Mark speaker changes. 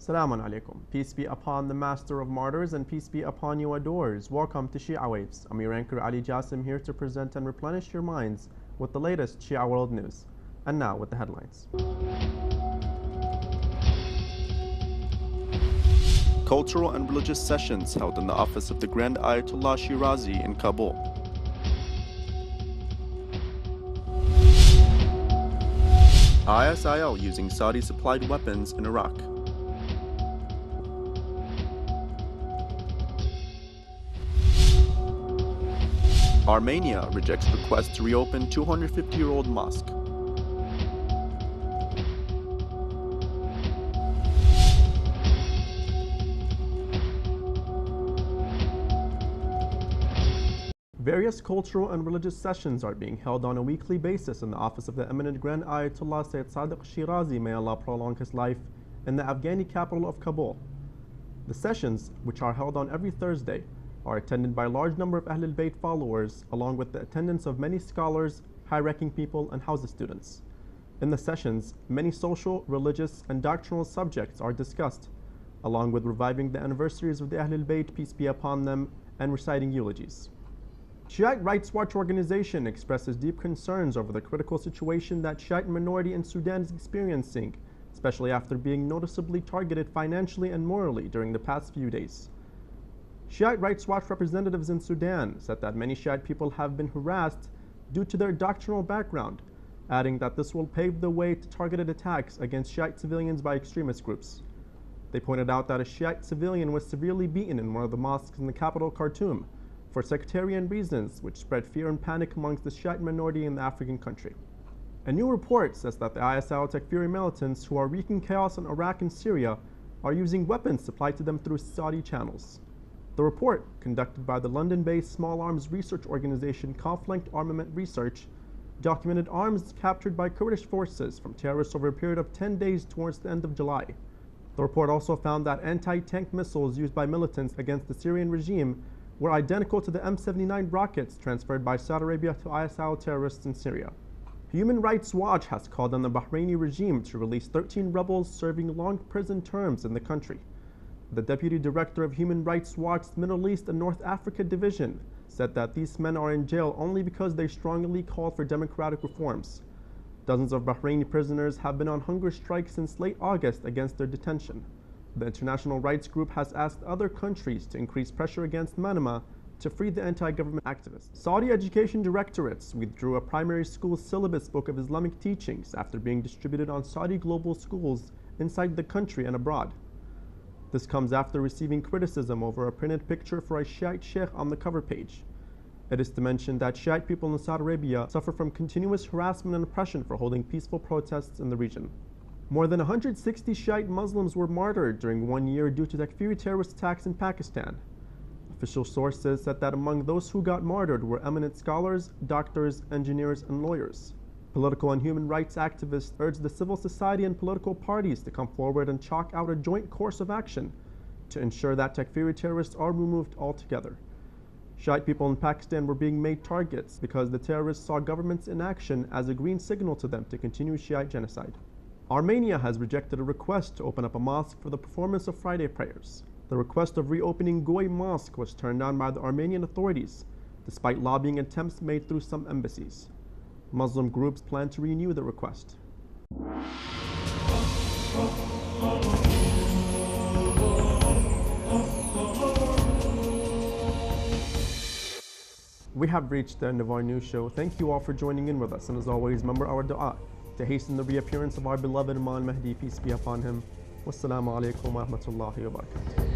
Speaker 1: Assalamu alaikum. Peace be upon the master of martyrs and peace be upon you adores. Welcome to Shia Waves. I'm your anchor Ali Jassim, here to present and replenish your minds with the latest Shia world news. And now with the headlines.
Speaker 2: Cultural and religious sessions held in the office of the Grand Ayatollah Shirazi in Kabul. ISIL using Saudi-supplied weapons in Iraq. Armenia rejects request to reopen 250-year-old mosque.
Speaker 1: Various cultural and religious sessions are being held on a weekly basis in the office of the eminent Grand Ayatollah Sayyid Sadiq Shirazi, may Allah prolong his life, in the Afghani capital of Kabul. The sessions, which are held on every Thursday, are attended by a large number of Ahlul Bayt followers, along with the attendance of many scholars, high-ranking people, and Hawza students. In the sessions, many social, religious, and doctrinal subjects are discussed, along with reviving the anniversaries of the Ahlul Bayt, peace be upon them, and reciting eulogies. Shiite Rights Watch organization expresses deep concerns over the critical situation that Shiite minority in Sudan is experiencing, especially after being noticeably targeted financially and morally during the past few days. Shiite Rights Watch representatives in Sudan said that many Shiite people have been harassed due to their doctrinal background, adding that this will pave the way to targeted attacks against Shiite civilians by extremist groups. They pointed out that a Shiite civilian was severely beaten in one of the mosques in the capital, Khartoum, for sectarian reasons, which spread fear and panic amongst the Shiite minority in the African country. A new report says that the ISIL Takfiri militants who are wreaking chaos in Iraq and Syria are using weapons supplied to them through Saudi channels. The report, conducted by the London-based small arms research organization Conflict Armament Research, documented arms captured by Kurdish forces from terrorists over a period of 10 days towards the end of July. The report also found that anti-tank missiles used by militants against the Syrian regime were identical to the M79 rockets transferred by Saudi Arabia to ISIL terrorists in Syria. Human Rights Watch has called on the Bahraini regime to release 13 rebels serving long prison terms in the country. The Deputy Director of Human Rights Watch's Middle East and North Africa Division said that these men are in jail only because they strongly called for democratic reforms. Dozens of Bahraini prisoners have been on hunger strike since late August against their detention. The international rights group has asked other countries to increase pressure against Manama to free the anti-government activists. Saudi education directorates withdrew a primary school syllabus book of Islamic teachings after being distributed on Saudi global schools inside the country and abroad. This comes after receiving criticism over a printed picture for a Shiite sheikh on the cover page. It is to mention that Shiite people in Saudi Arabia suffer from continuous harassment and oppression for holding peaceful protests in the region. More than 160 Shiite Muslims were martyred during 1 year due to Takfiri terrorist attacks in Pakistan. Official sources said that among those who got martyred were eminent scholars, doctors, engineers, and lawyers. Political and human rights activists urged the civil society and political parties to come forward and chalk out a joint course of action to ensure that Takfiri terrorists are removed altogether. Shiite people in Pakistan were being made targets because the terrorists saw government's inaction as a green signal to them to continue Shiite genocide. Armenia has rejected a request to open up a mosque for the performance of Friday prayers. The request of reopening Goy Mosque was turned down by the Armenian authorities, despite lobbying attempts made through some embassies. Muslim groups plan to renew the request. We have reached the end of our news show. Thank you all for joining in with us, and as always, remember our dua to hasten the reappearance of our beloved Imam Mahdi, peace be upon him. Wassalamu alaikum wa rahmatullahi wa barakatuh.